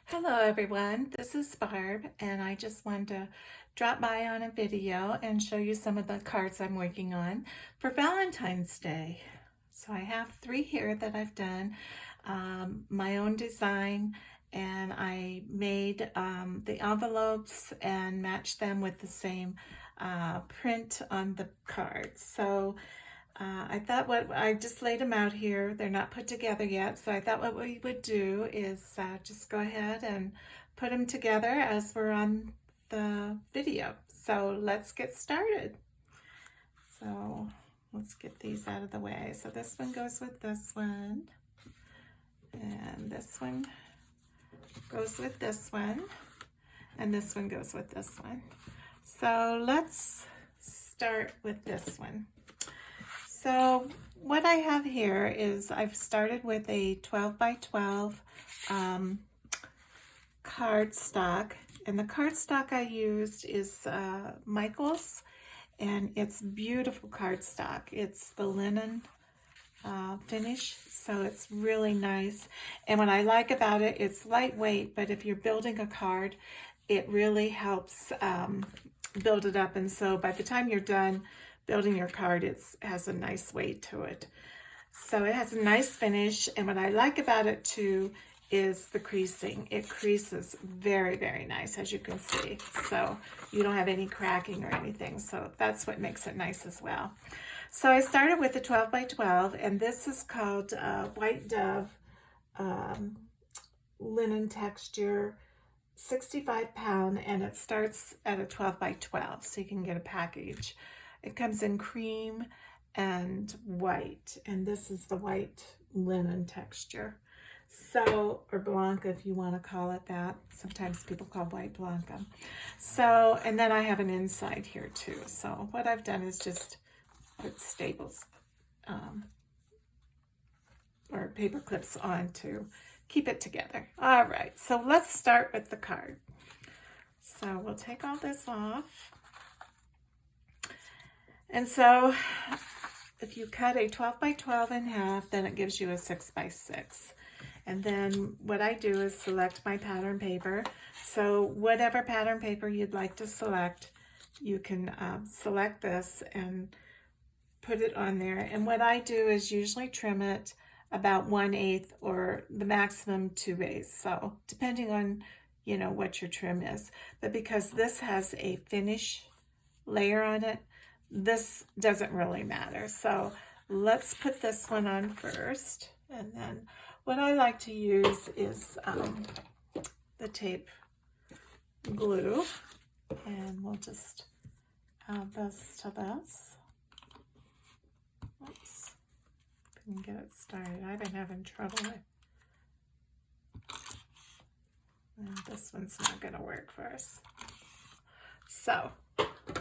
Hello everyone, this is Barb and I just wanted to drop by on a video and show you some of the cards I'm working on for Valentine's Day. So I have 3 here that I've done, my own design, and I made the envelopes and matched them with the same print on the cards. So I thought I just laid them out here. They're not put together yet, so I thought what we would do is just go ahead and put them together as we're on the video. So let's get started. So let's get these out of the way. So this one goes with this one, and this one goes with this one, and this one goes with this one. So let's start with this one. So what I have here is I've started with a 12 by 12 cardstock, and the cardstock I used is Michael's, and it's beautiful cardstock. It's the linen finish, so it's really nice. And what I like about it, it's lightweight, but if you're building a card, it really helps build it up, and so by the time you're done building your card, it has a nice weight to it. So it has a nice finish, and what I like about it too is the creasing. It creases very, very nice, as you can see. So you don't have any cracking or anything, so that's what makes it nice as well. So I started with the 12 by 12, and this is called White Dove linen texture, 65 pound, and it starts at a 12 by 12, so you can get a package. It comes in cream and white, and this is the white linen texture. So, or Blanca if you want to call it that. Sometimes people call white Blanca. So, and then I have an inside here too. So what I've done is just put staples or paper clips on to keep it together. All right, so let's start with the card. So we'll take all this off. And so if you cut a 12 by 12 in half, then it gives you a 6 by 6. And then what I do is select my pattern paper. So whatever pattern paper you'd like to select, you can select this and put it on there. And what I do is usually trim it about 1/8 or the maximum 2/8. So depending on, you know, what your trim is. But because this has a finish layer on it, this doesn't really matter. So let's put this one on first, and then what I like to use is the tape glue, and we'll just add this to this. Oops, can get it started. I've been having trouble with this one's not going to work for us. So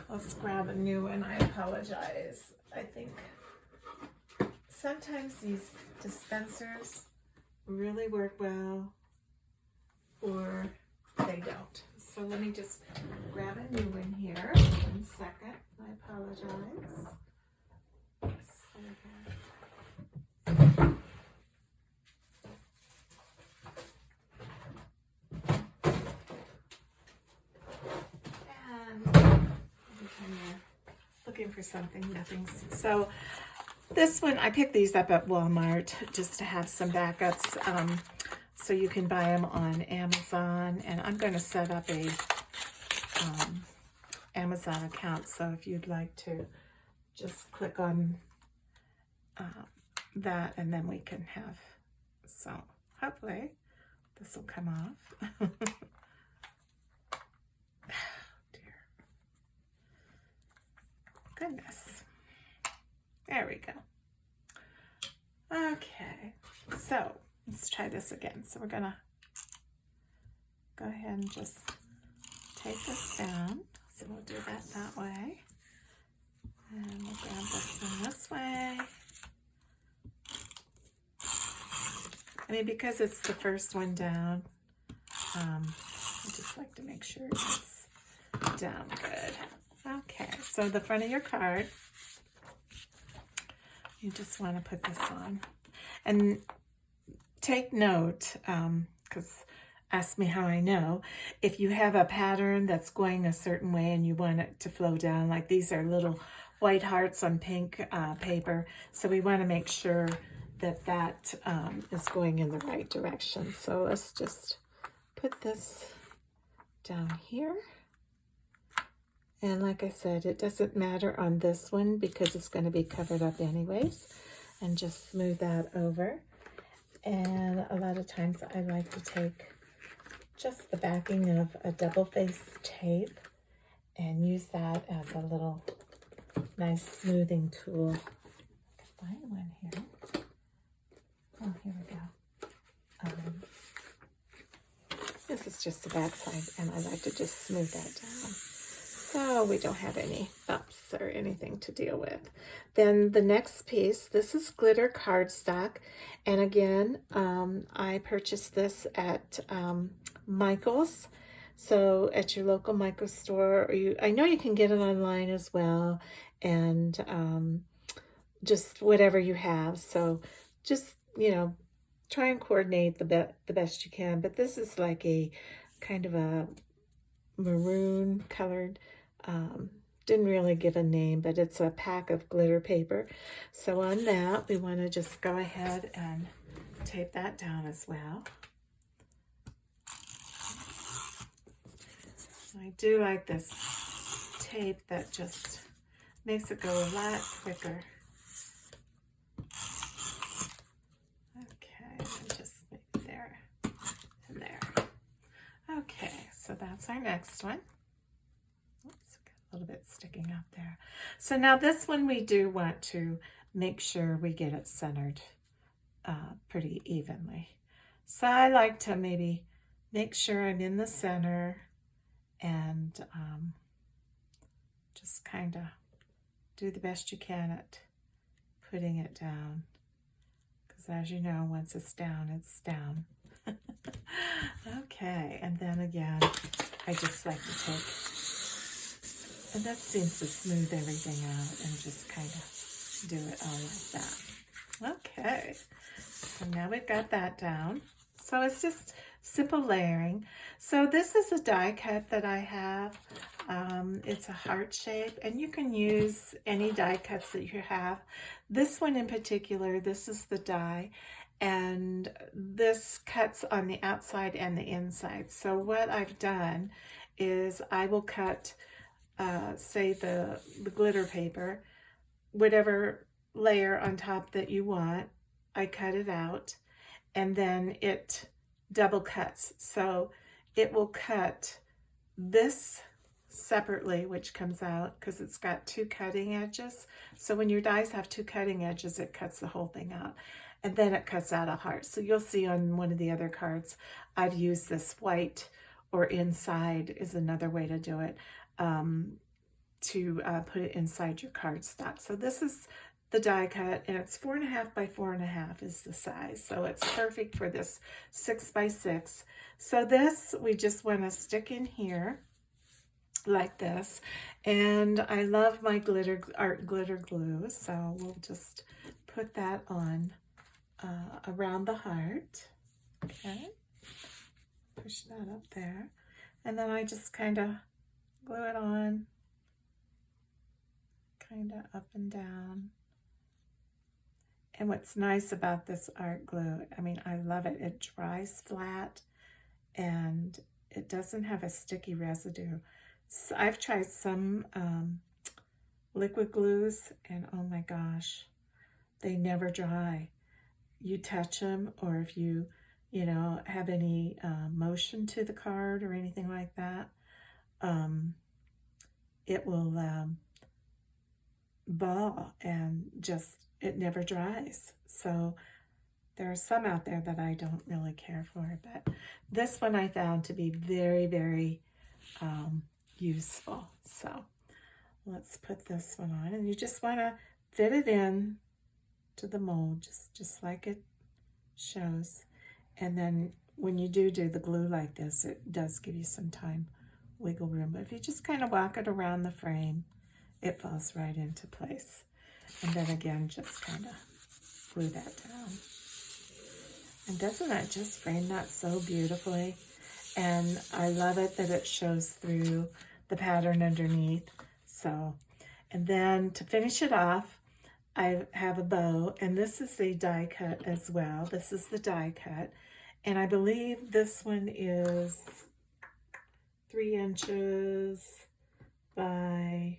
let's grab a new one. I apologize. I think sometimes these dispensers really work well, or they don't. So let me just grab a new one here. 1 second. I apologize. Looking for something, nothing's. So this one, I picked these up at Walmart just to have some backups. So you can buy them on Amazon, and I'm going to set up a Amazon account. So if you'd like to just click on that, and then we can have, so hopefully this will come off. Goodness. There we go. Okay, so let's try this again. So we're gonna go ahead and just take this down. So we'll do that way. And we'll grab this one this way. I mean, because it's the first one down, I just like to make sure it's down good. Okay, so the front of your card, you just want to put this on. And take note, because ask me how I know. If you have a pattern that's going a certain way and you want it to flow down, like these are little white hearts on pink paper, so we want to make sure that that is going in the right direction. So let's just put this down here. And like I said, it doesn't matter on this one because it's going to be covered up anyways. And just smooth that over. And a lot of times I like to take just the backing of a double-faced tape and use that as a little nice smoothing tool. I can find one here. Oh, here we go. This is just the back side, and I like to just smooth that down so we don't have any bumps or anything to deal with. Then the next piece, this is glitter cardstock, and again, I purchased this at Michael's. So at your local Michael's store, or I know you can get it online as well, and just whatever you have. So just, you know, try and coordinate the best you can. But this is like a kind of a maroon colored, didn't really give a name, but it's a pack of glitter paper. So on that, we want to just go ahead and tape that down as well. I do like this tape that just makes it go a lot quicker. Okay, and just maybe there and there. Okay, so that's our next one. Oops, got a little bit sticking out there. So now this one we do want to make sure we get it centered pretty evenly. So I like to maybe make sure I'm in the center and just kind of do the best you can at putting it down. Because as you know, once it's down, it's down. Okay, and then again, I just like to take, and that seems to smooth everything out and just kind of do it all like that. Okay, so now we've got that down. So it's just simple layering. So this is a die cut that I have. It's a heart shape, and you can use any die cuts that you have. This one in particular, this is the die, and this cuts on the outside and the inside. So what I've done is I will cut, say the glitter paper, whatever layer on top that you want, I cut it out, and then it double cuts. So it will cut this separately, which comes out because it's got two cutting edges. So when your dies have two cutting edges, it cuts the whole thing out. And then it cuts out a heart. So you'll see on one of the other cards, I've used this white or inside is another way to do it, to put it inside your cardstock. So this is the die cut, and it's 4.5 by 4.5 is the size. So it's perfect for this 6 by 6. So this, we just want to stick in here like this. And I love my art glitter glue. So we'll just put that on around the heart. Okay. Push that up there. And then I just kind of glue it on, kind of up and down. And what's nice about this art glue, I mean, I love it. It dries flat and it doesn't have a sticky residue. So I've tried some liquid glues, and oh my gosh, they never dry. You touch them, or if you know, have any motion to the card or anything like that, it will ball and just, it never dries. So there are some out there that I don't really care for, but this one I found to be very, very useful. So let's put this one on, and you just want to fit it in to the mold, just like it shows. And then when you do the glue like this, it does give you some time, wiggle room. But if you just kind of walk it around the frame, it falls right into place. And then again, just kind of glue that down. And doesn't that just frame that so beautifully? and I love it that it shows through the pattern underneath. So, and then to finish it off, I have a bow, and this is a die cut as well. This is the die cut, and I believe this one is 3 inches by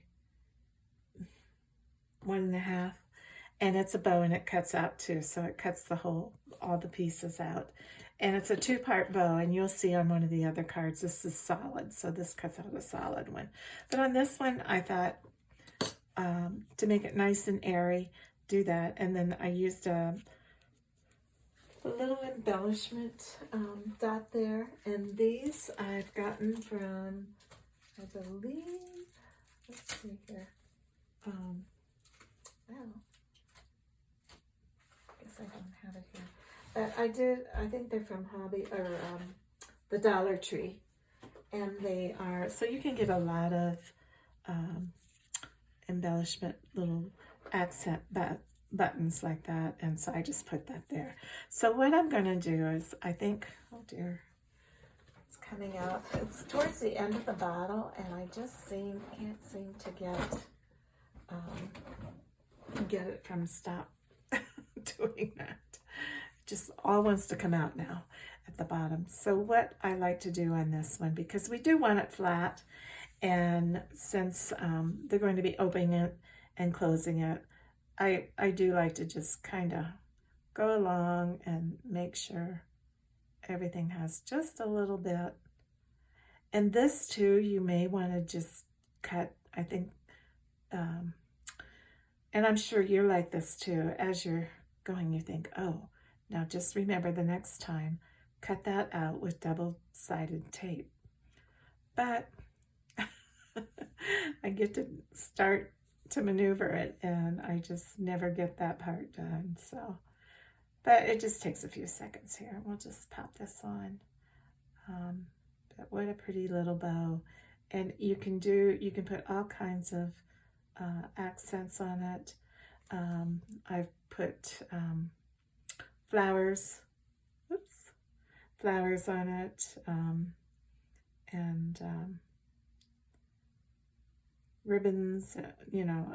1.5, and it's a bow, and it cuts out too, so it cuts all the pieces out. And it's a 2-part bow, and you'll see on one of the other cards, this is solid, so this cuts out a solid one. But on this one, I thought to make it nice and airy, do that. And then I used a little embellishment dot there. And these I've gotten from, I believe, let's see here. Well, I guess I don't have it here. But I think they're from Hobby, or the Dollar Tree. And they are, so you can get a lot of embellishment, little accent buttons like that, and so I just put that there. So what I'm going to do is, I think, oh dear, it's coming out. It's towards the end of the bottle, and I just can't seem to get it from stop doing that. It just all wants to come out now at the bottom. So what I like to do on this one, because we do want it flat, and since they're going to be opening it and closing it, I do like to just kind of go along and make sure everything has just a little bit. And this too, you may want to just cut, I think, and I'm sure you're like this too. As you're going, you think, oh, now just remember the next time, cut that out with double-sided tape. But I get to start to maneuver it, and I just never get that part done. So, but it just takes a few seconds here. We'll just pop this on. But what a pretty little bow. And you can put all kinds of accents on it. I've put flowers on it, and ribbons,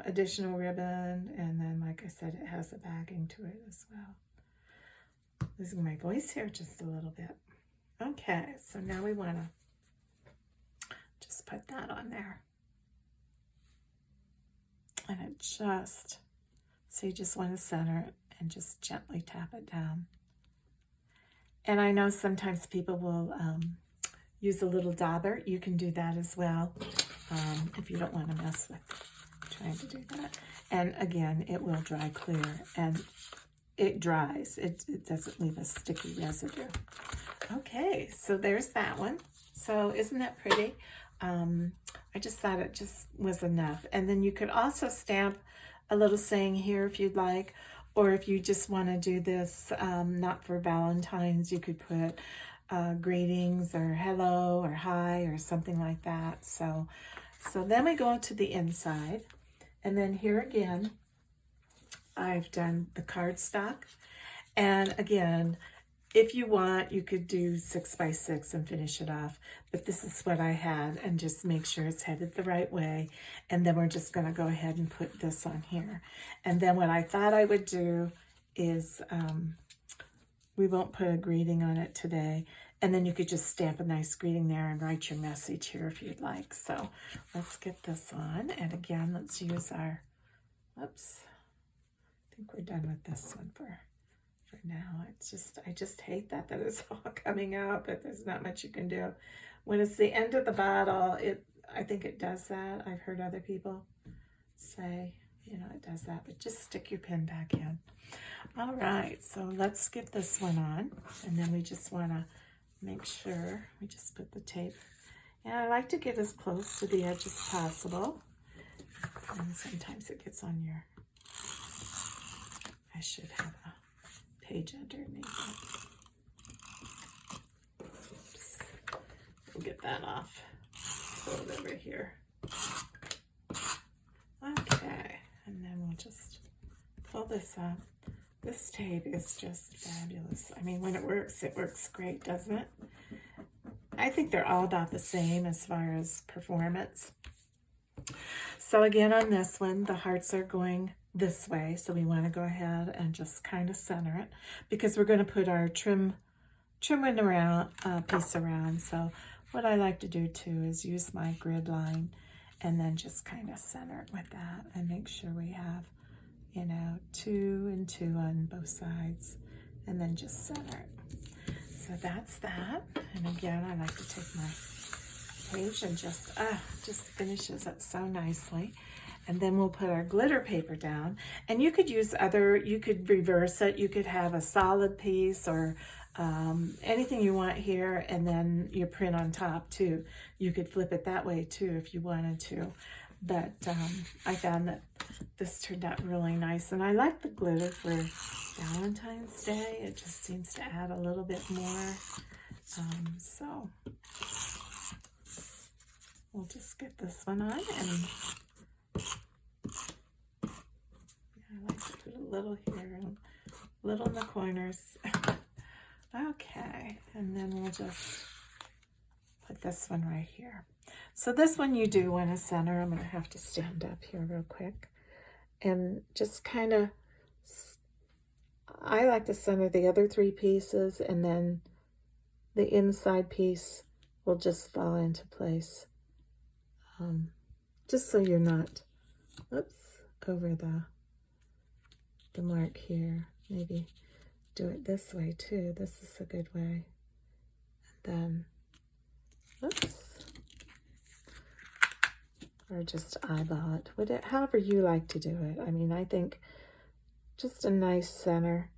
additional ribbon, and then, like I said, it has a bagging to it as well. Losing my voice here just a little bit. Okay, so now we want to just put that on there. And it just, so you just want to center it and just gently tap it down. And I know sometimes people will use a little dauber. You can do that as well if you don't want to mess with trying to do that. And again, it will dry clear, and it dries. It doesn't leave a sticky residue. Okay, so there's that one. So isn't that pretty? I just thought it just was enough. And then you could also stamp a little saying here if you'd like, or if you just want to do this not for Valentine's, you could put greetings or hello or hi or something like that. So then we go to the inside, and then here again I've done the cardstock. And again, if you want, you could do 6 by 6 and finish it off, but this is what I had, and just make sure it's headed the right way. And then we're just going to go ahead and put this on here. And then what I thought I would do is, we won't put a greeting on it today, and then you could just stamp a nice greeting there and write your message here if you'd like. So let's get this on, and again, let's use our, oops, I think we're done with this one for now. It's just, I just hate that it's all coming out, but there's not much you can do. When it's the end of the bottle, I think it does that. I've heard other people say, it does that, but just stick your pin back in. All right, so let's get this one on, and then we just want to make sure we just put the tape. And I like to get as close to the edge as possible, and sometimes it gets on your, I should have a page underneath it. Oops. We'll get that off. Put it over here. Okay, and then we'll just pull this up. This tape is just fabulous. I mean, when it works great, doesn't it? I think they're all about the same as far as performance. So again, on this one, the hearts are going this way. So we want to go ahead and just kind of center it because we're going to put our trim around, piece around. So what I like to do too is use my grid line and then just kind of center it with that and make sure we have, you know, 2 and 2 on both sides, and then just center it. So that's that. And again, I like to take my page and just finishes it so nicely. And then we'll put our glitter paper down, and you could use you could reverse it. You could have a solid piece or anything you want here, and then your print on top too. You could flip it that way too if you wanted to. But I found that this turned out really nice, and I like the glitter for Valentine's Day. It just seems to add a little bit more. So we'll just get this one on, and I like to put a little here, a little in the corners. Okay, and then we'll just put this one right here. So this one you do want to center. I'm going to have to stand up here real quick and just kind of, I like to center the other 3 pieces, and then the inside piece will just fall into place. Just so you're not, oops, over the mark here. Maybe do it this way too. This is a good way. And then, oops. Or just eyeball it, however you like to do it. I mean, I think just a nice center.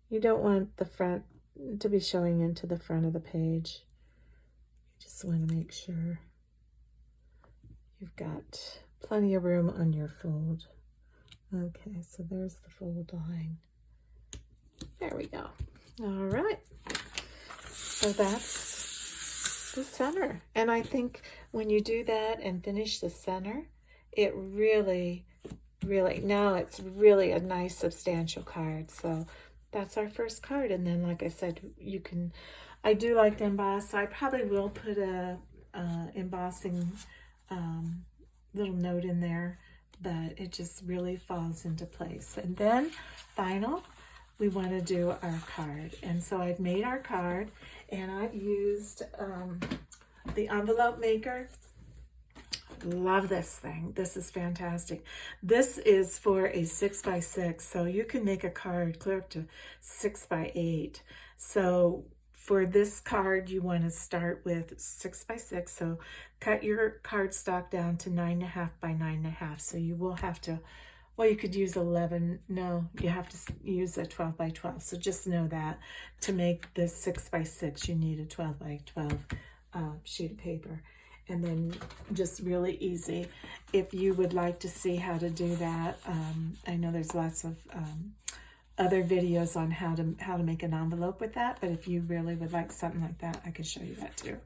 You don't want the front to be showing into the front of the page. You just want to make sure you've got plenty of room on your fold. Okay, so there's the fold line. There we go. All right. So that's the center. And I think when you do that and finish the center, it really, now it's really a nice substantial card. So that's our first card. And then, like I said, you can, I do like to emboss, so I probably will put a embossing little note in there, but it just really falls into place. And then final, we want to do our card. And so I've made our card, and I've used the envelope maker. Love this thing. This is fantastic. This is for a 6x6, so you can make a card clear up to 6x8. So for this card, you want to start with 6x6. So cut your cardstock down to 9.5 by 9.5. So you will have to, well, you could use 11. No, you have to use a 12 by 12. So just know that to make this 6x6, you need a 12 by 12 sheet of paper. And then just really easy. If you would like to see how to do that, I know there's lots of other videos on how to make an envelope with that, but if you really would like something like that, I can show you that too.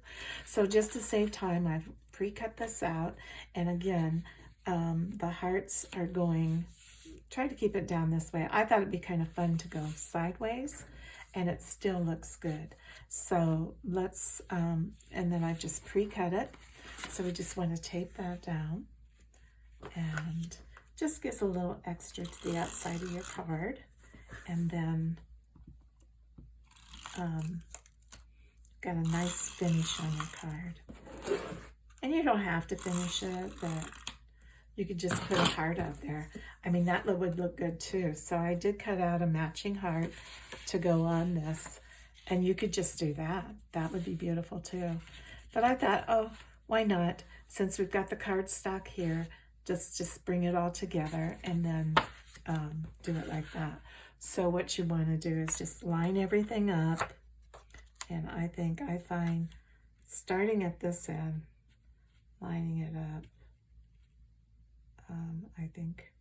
So just to save time, I've pre-cut this out, and again, the hearts are going, try to keep it down this way. I thought it'd be kind of fun to go sideways, and it still looks good. So let's, and then I've just pre-cut it. So we just want to tape that down, and just gives a little extra to the outside of your card. And then got a nice finish on your card. And you don't have to finish it, but you could just put a heart out there. I mean, that would look good too. So I did cut out a matching heart to go on this, and you could just do that. That would be beautiful too. But I thought, oh, why not? Since we've got the cardstock here, just bring it all together and then do it like that. So what you want to do is just line everything up. And I find starting at this end, lining it up, I think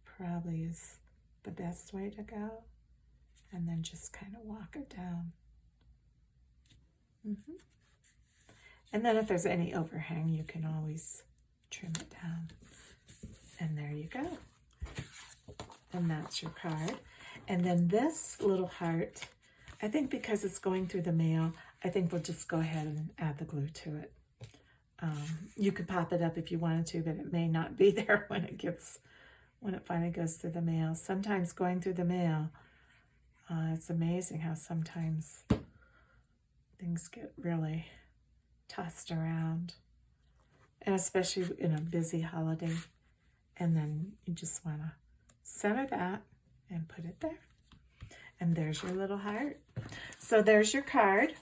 probably is the best way to go. And then just kind of walk it down. And then if there's any overhang, you can always trim it down. And there you go. And that's your card. And then this little heart, I think because it's going through the mail, I think we'll just go ahead and add the glue to it. You could pop it up if you wanted to, but it may not be there when it finally goes through the mail. Sometimes going through the mail, it's amazing how sometimes things get really tossed around, and especially in a busy holiday. And then you just want to center that and put it there. And there's your little heart. So there's your card,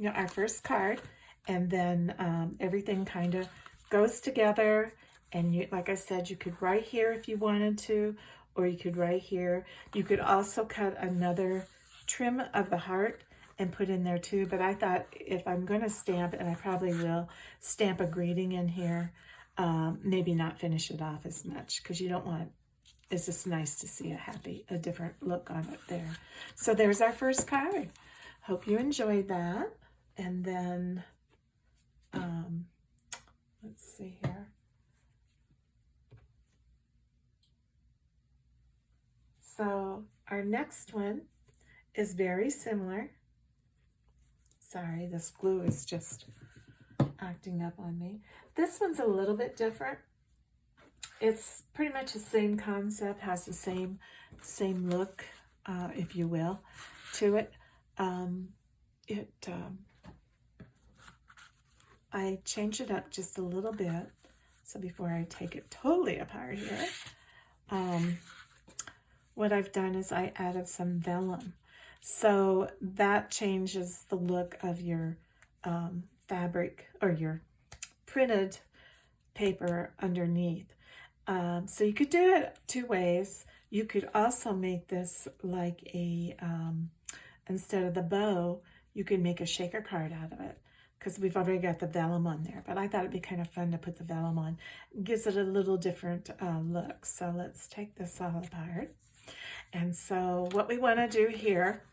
our first card. And then everything kind of goes together. And you, like I said, you could write here if you wanted to, or you could write here. You could also cut another trim of the heart and put in there too. But I thought if I'm going to stamp, and I probably will, stamp a greeting in here, maybe not finish it off as much, because you don't want, it's just nice to see a different look on it there. So there's our first card. Hope you enjoyed that. And then, let's see here. So our next one is very similar. Sorry, this glue is just acting up on me. This one's a little bit different. It's pretty much the same concept, has the same look, if you will, to it. I changed it up just a little bit. So before I take it totally apart here, what I've done is I added some vellum. So that changes the look of your fabric or your printed paper underneath. So you could do it two ways. You could also make this like a, instead of the bow, you could make a shaker card out of it, because we've already got the vellum on there. But I thought it'd be kind of fun to put the vellum on. It gives it a little different look. So let's take this all apart. And so what we want to do here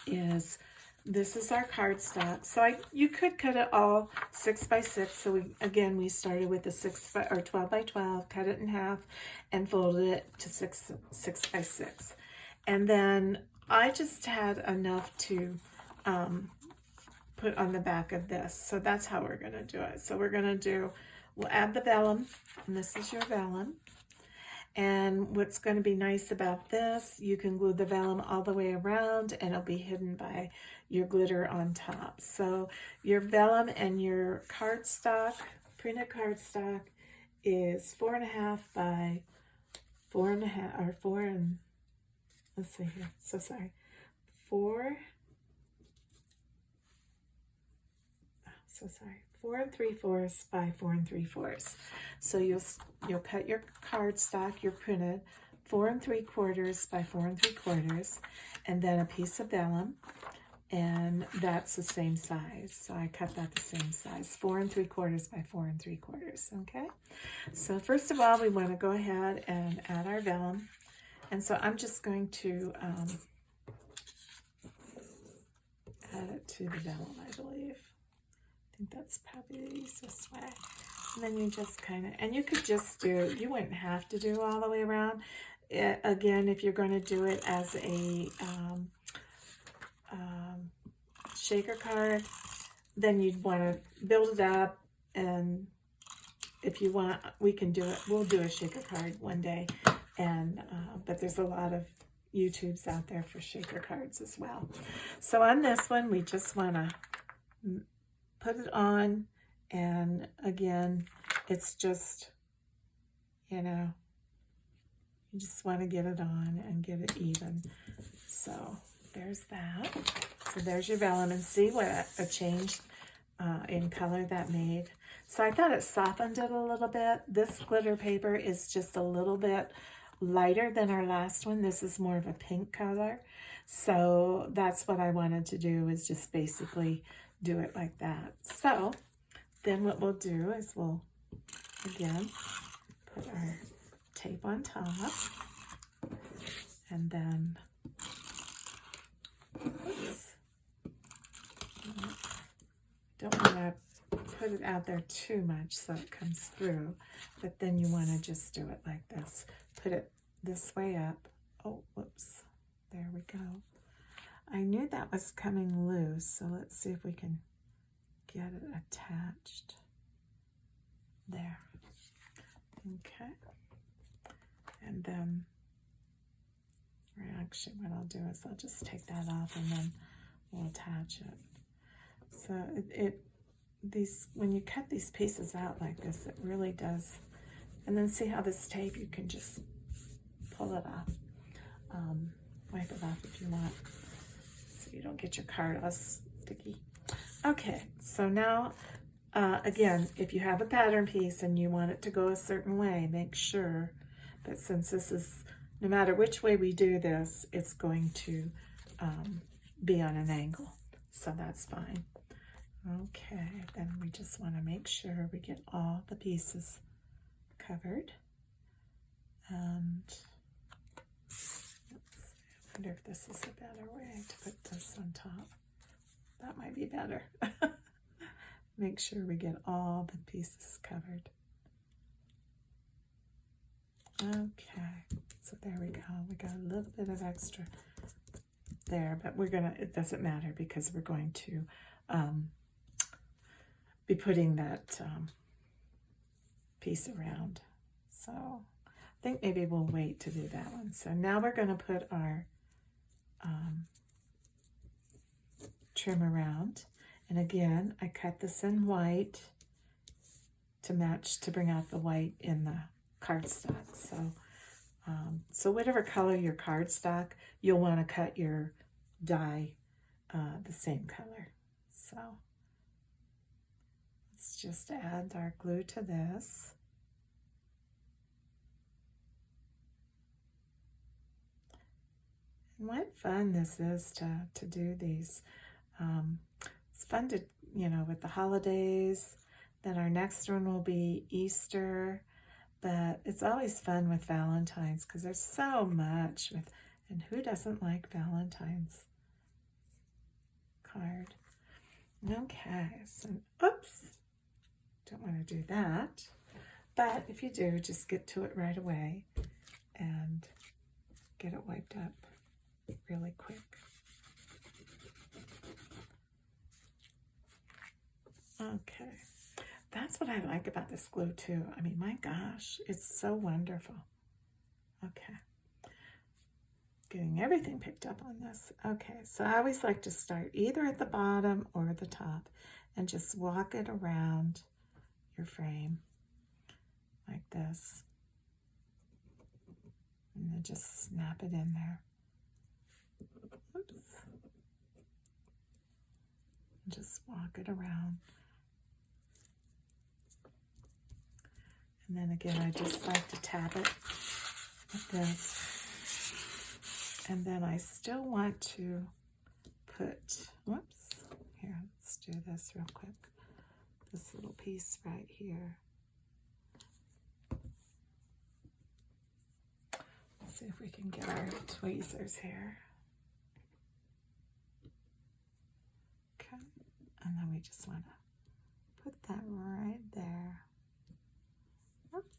is, this is our cardstock. So you could cut it all 6 by 6. So we started with the 12 by 12, cut it in half, and folded it to 6 by 6. And then I just had enough to put on the back of this. So that's how we're going to do it. So we'll add the vellum, and this is your vellum. And what's going to be nice about this, you can glue the vellum all the way around, and it'll be hidden by your glitter on top. So your vellum and your cardstock, printed cardstock, is 4.5 by 4.5, or 4 and, let's see here, so sorry, 4 and 3/4 by 4 and 3/4. So you'll cut your cardstock, your printed, 4 and 3/4 by 4 and 3/4, and then a piece of vellum, and that's the same size. So I cut that the same size, 4 and 3/4 by 4 and 3/4. Okay. So first of all, we want to go ahead and add our vellum, and so I'm just going to add it to the vellum, I believe. I think that's probably the easiest way. And then you just kind of, and you could just do, you wouldn't have to do all the way around. Again, if you're going to do it as a shaker card, then you'd want to build it up, and if you want, we can do it. We'll do a shaker card one day, and but there's a lot of YouTubes out there for shaker cards as well. So on this one, we just want to put it on, and again, it's just, you just want to get it on and get it even. So there's that. So there's your vellum, and see what a change in color that made. So I thought it softened it a little bit. This glitter paper is just a little bit lighter than our last one. This is more of a pink color. So that's what I wanted to do, is just basically do it like that. So then what we'll do is we'll again put our tape on top, and then don't want to put it out there too much so it comes through, but then you want to just do it like this. Put it this way up. Oh, whoops. There we go. I knew that was coming loose, so let's see if we can get it attached. There. Okay. And then, actually what I'll do is I'll just take that off and then we'll attach it. So these, when you cut these pieces out like this, it really does. And then see how this tape, you can just pull it off. Wipe it off if you want, so you don't get your card all sticky. Okay, so now, again, if you have a pattern piece and you want it to go a certain way, make sure that since this is, no matter which way we do this, it's going to be on an angle. So that's fine. Okay, then we just want to make sure we get all the pieces covered. And I wonder if this is a better way to put this on top. That might be better. Make sure we get all the pieces covered. Okay, so there we go. We got a little bit of extra there, but we're gonna, it doesn't matter because we're going to be putting that piece around. So I think maybe we'll wait to do that one. So now we're going to put our trim around. And again, I cut this in white to match, to bring out the white in the cardstock. So, so whatever color your cardstock, you'll want to cut your die the same color. So let's just add our glue to this. And what fun this is to do these. It's fun to, you know, with the holidays. Then our next one will be Easter. But it's always fun with Valentine's because there's so much with, and who doesn't like Valentine's card? Okay, so oops, don't want to do that. But if you do, just get to it right away and get it wiped up really quick. Okay, that's what I like about this glue too. I mean, my gosh, it's so wonderful. Okay, getting everything picked up on this. Okay, so I always like to start either at the bottom or the top and just walk it around your frame like this. And then just snap it in there. Oops. And just walk it around. And then again, I just like to tap it like this. And then I still want to put, whoops, here, let's do this real quick. This little piece right here. Let's see if we can get our tweezers here. Okay, and then we just want to put that right there. Oops.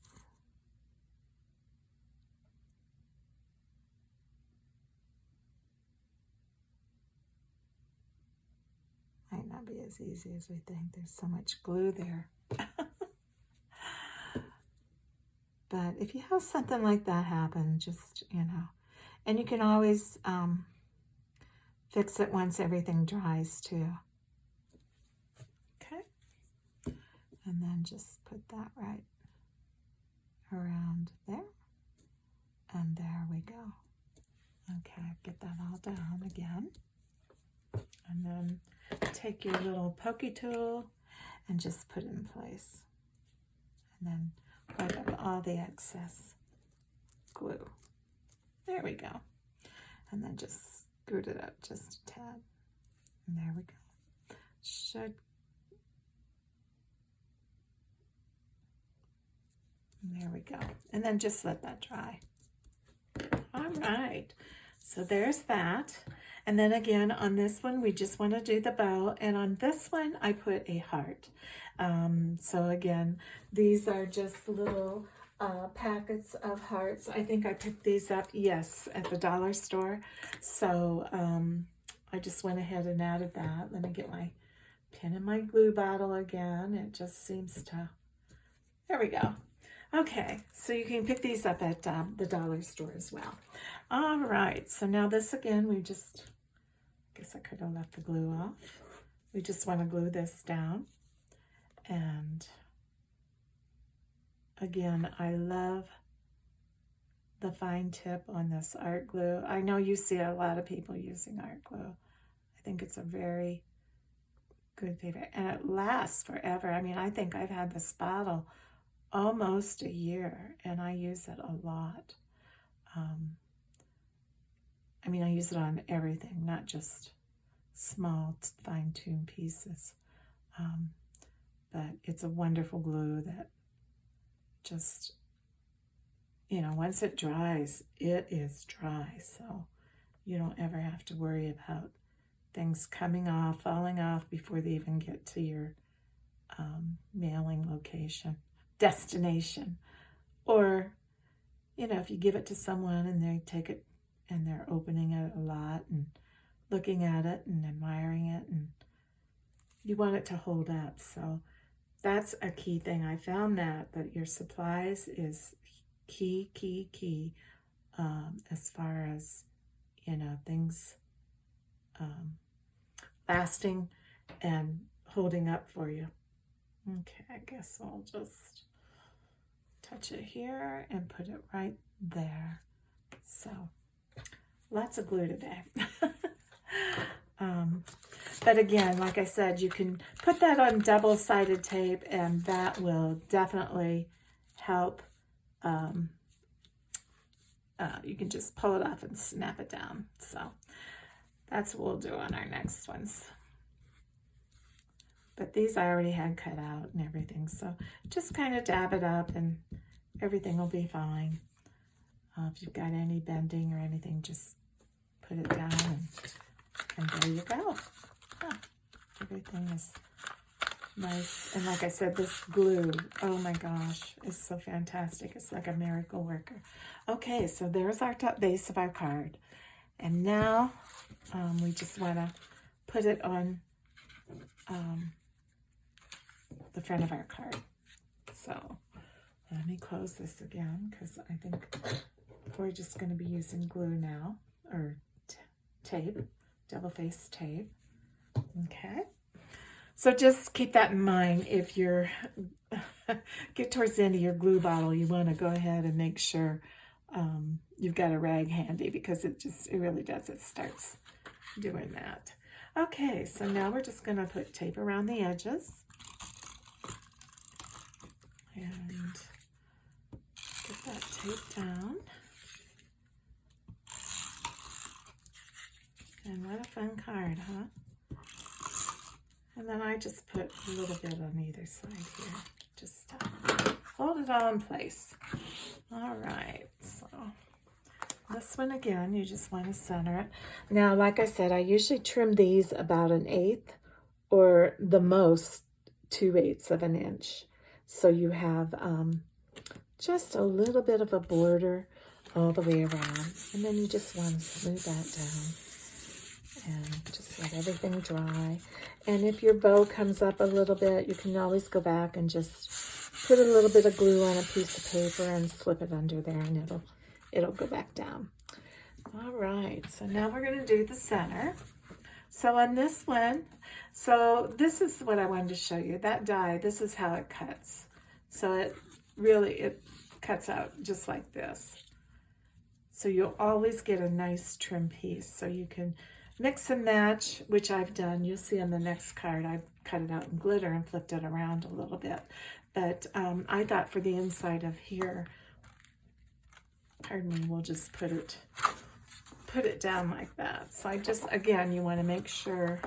Might not be as easy as we think. There's so much glue there. But if you have something like that happen, just, you know, and you can always fix it once everything dries too. Okay. And then just put that right around there. And there we go. Okay, get that all down again. And then take your little pokey tool and just put it in place. And then wipe up all the excess glue. There we go. And then just scoot it up just a tad. And there we go. And there we go. And then just let that dry. All right. So there's that. And then again, on this one, we just want to do the bow. And on this one, I put a heart. So again, these are just little packets of hearts. I think I picked these up, yes, at the dollar store. So I just went ahead and added that. Let me get my pin in my glue bottle again. It just seems to, there we go. Okay, so you can pick these up at the dollar store as well. All right, so now this again, we just, I guess I could have left the glue off. We just want to glue this down. And again, I love the fine tip on this art glue. I know you see a lot of people using art glue. I think it's a very good favorite, and it lasts forever. I mean, I think I've had this bottle almost a year, and I use it a lot. I mean, I use it on everything, not just small fine-tuned pieces. But it's a wonderful glue that just, you know, once it dries, it is dry. So you don't ever have to worry about things coming off, falling off before they even get to your mailing location, destination. Or, you know, if you give it to someone and they take it and they're opening it a lot and looking at it and admiring it, and you want it to hold up. So that's a key thing. I found that your supplies is key as far as, you know, things lasting and holding up for you. Okay, I guess I'll just touch it here and put it right there. So lots of glue today. But again, like I said, you can put that on double-sided tape, and that will definitely help. You can just pull it off and snap it down. So that's what we'll do on our next ones. But these I already had cut out and everything, so just kind of dab it up and everything will be fine. If you've got any bending or anything, just put it down and there you go. Everything is nice. And like I said, this glue, oh my gosh, is so fantastic. It's like a miracle worker. Okay, so there's our top base of our card. And now we just want to put it on the front of our card. So let me close this again, because I think we're just going to be using glue now, or tape, double-faced tape. Okay, so just keep that in mind. If you're get towards the end of your glue bottle, you want to go ahead and make sure you've got a rag handy, because it really does, it starts doing that. Okay, so now we're just going to put tape around the edges and get that tape down. And what a fun card, huh? And then I just put a little bit on either side here, just to hold it all in place. All right, so this one again, you just want to center it. Now, like I said, I usually trim these about 1/8 or the most 2/8 of an inch. So you have just a little bit of a border all the way around. And then you just want to smooth that down and just let everything dry. And if your bow comes up a little bit, you can always go back and just put a little bit of glue on a piece of paper and slip it under there, and it'll go back down. All right, so now we're going to do the center. So on this one, so this is what I wanted to show you. That die, this is how it cuts. So it cuts out just like this. So you'll always get a nice trim piece. So you can mix and match, which I've done. You'll see on the next card, I've cut it out in glitter and flipped it around a little bit. But I thought for the inside of here, pardon me, we'll just put it down like that. So I just, again, you want to make sure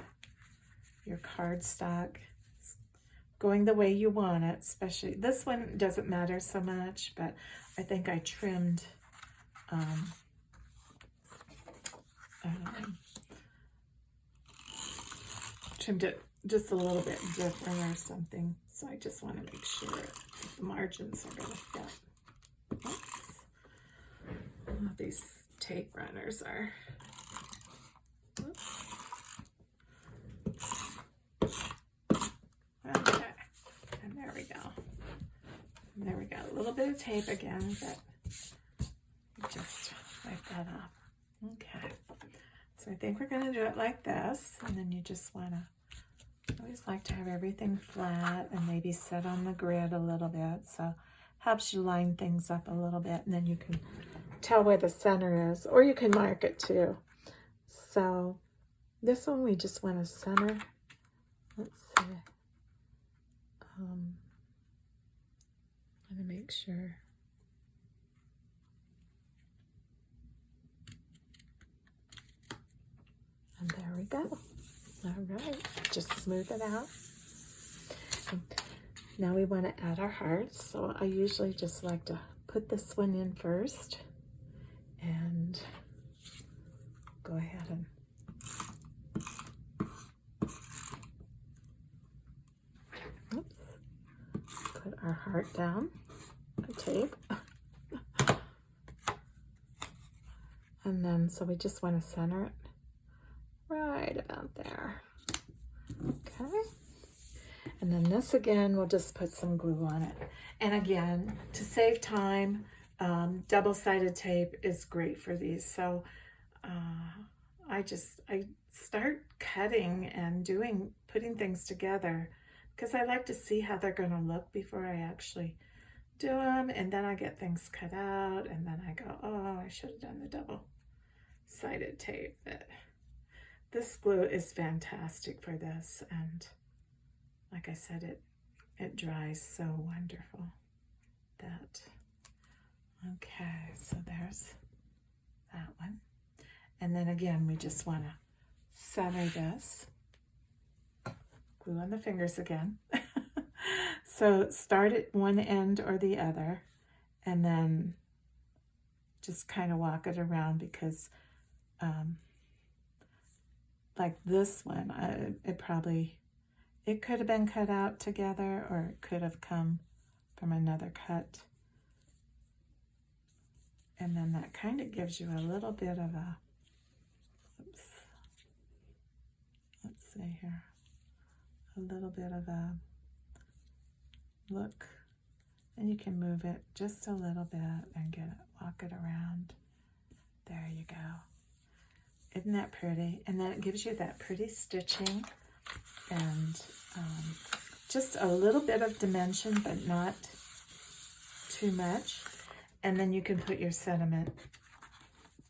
your cardstock is going the way you want it. Especially this one doesn't matter so much, but I think I trimmed it just a little bit different or something. So I just want to make sure the margins are going to fit. Oops. Oh, these tape runners are. Oops. a little bit of tape again, but just wipe that off. Okay, so I think we're going to do it like this, and then you just want to, I always like to have everything flat and maybe set on the grid a little bit, so helps you line things up a little bit, and then you can tell where the center is, or you can mark it too. So this one we just want to center. Let's see. I'm going to make sure. And there we go. All right, just smooth it out. And now we want to add our hearts. So I usually just like to put this one in first and go ahead and put our heart down, the tape. And then, so we just want to center it right about there. Okay. And then this again, we'll just put some glue on it. And again, to save time, double-sided tape is great for these. So I start cutting and putting things together because I like to see how they're going to look before I actually do them. And then I get things cut out, and then I go, oh, I should have done the double-sided tape. But this glue is fantastic for this, and like I said, it dries so wonderful. Okay, so there's that one. And then again, we just want to center this. Glue on the fingers again. So start at one end or the other, and then just kind of walk it around, because like this one, it could have been cut out together, or it could have come from another cut. And then that kind of gives you a little bit of a, oops, let's see here, a little bit of a look. And you can move it just a little bit and walk it around. There you go. Isn't that pretty? And then it gives you that pretty stitching and just a little bit of dimension, but not too much. And then you can put your sentiment,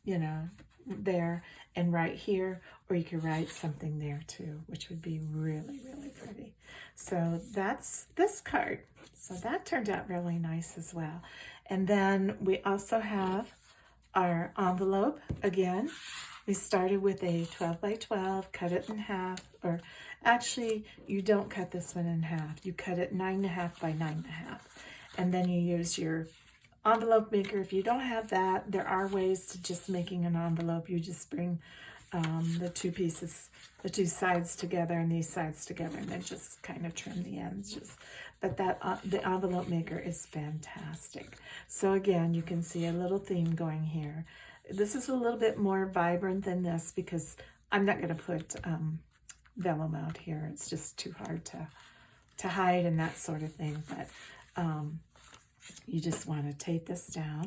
you know, there and right here, or you could write something there too, which would be really, really pretty. So that's this card. So that turned out really nice as well. And then we also have our envelope again. We started with a 12 by 12, cut it in half, or actually you don't cut this one in half. You cut it 9.5 by 9.5. And then you use your envelope maker. If you don't have that, there are ways to just making an envelope. You just bring the two pieces, the two sides together and these sides together, and then just kind of trim the ends. But the envelope maker is fantastic. So again, you can see a little theme going here. This is a little bit more vibrant than this because I'm not going to put vellum out here. It's just too hard to hide and that sort of thing. But you just want to tape this down.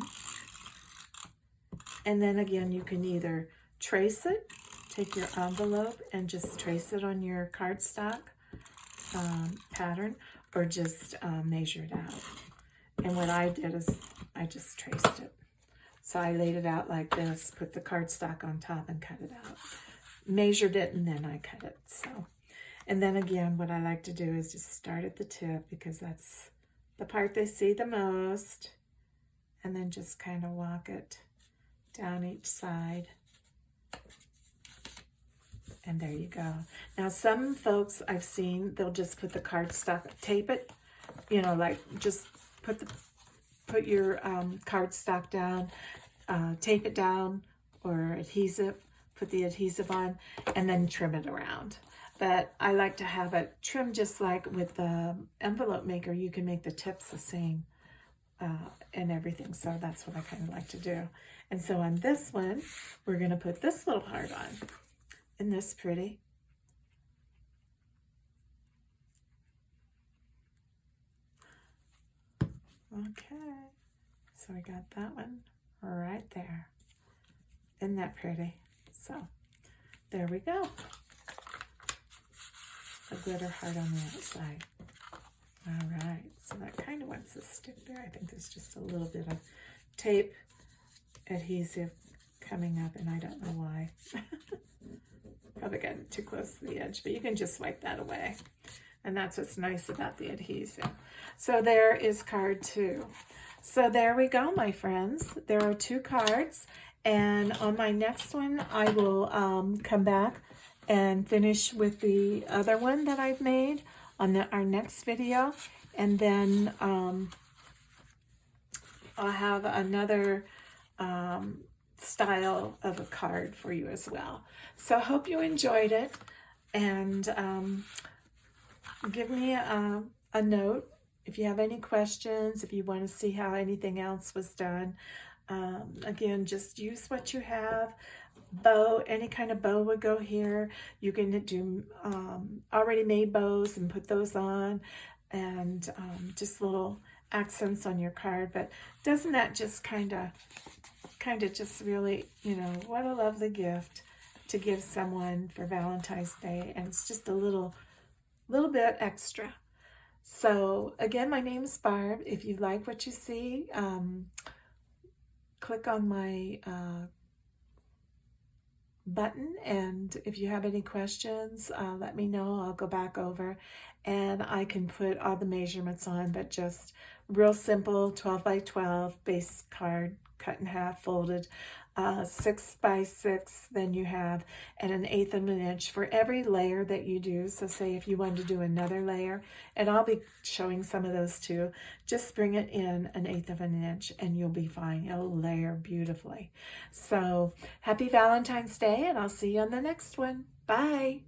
And then again, you can either trace it, take your envelope and just trace it on your cardstock pattern, or just measure it out. And what I did is I just traced it. So I laid it out like this, put the cardstock on top and cut it out. Measured it and then I cut it. So, and then again, what I like to do is just start at the tip because that's the part they see the most, and then just kind of walk it down each side. And there you go. Now some folks I've seen, they'll just put the cardstock, tape it, you know, like just put your cardstock down, tape it down, or adhesive, put the adhesive on, and then trim it around. But I like to have it trimmed just like with the envelope maker. You can make the tips the same and everything. So that's what I kind of like to do. And so on this one, we're going to put this little heart on. Isn't this pretty? Okay, so I got that one right there. Isn't that pretty? So there we go. A glitter heart on the outside. All right, so that kind of wants to stick there. I think there's just a little bit of tape adhesive coming up, and I don't know why. Probably got it too close to the edge, but you can just wipe that away. And that's what's nice about the adhesive. So there is card 2. So there we go, my friends. There are 2 cards, and on my next one, I will come back and finish with the other one that I've made on our next video, and then I'll have another style of a card for you as well. So I hope you enjoyed it, and give me a note if you have any questions, if you want to see how anything else was done. Again, just use what you have. Bow, any kind of bow would go here. You can do already made bows and put those on, and just little accents on your card. But doesn't that just kind of just really, you know, what a lovely gift to give someone for Valentine's Day, and it's just a little bit extra. So again, my name is Barb. If you like what you see, click on my button, and if you have any questions, let me know. I'll go back over and I can put all the measurements on, but just real simple 12 by 12 base card, cut in half, folded, 6 by 6, then you have, and 1/8 of an inch for every layer that you do. So say if you wanted to do another layer, and I'll be showing some of those too, just bring it in 1/8 of an inch and you'll be fine. It'll layer beautifully. So happy Valentine's Day, and I'll see you on the next one. Bye.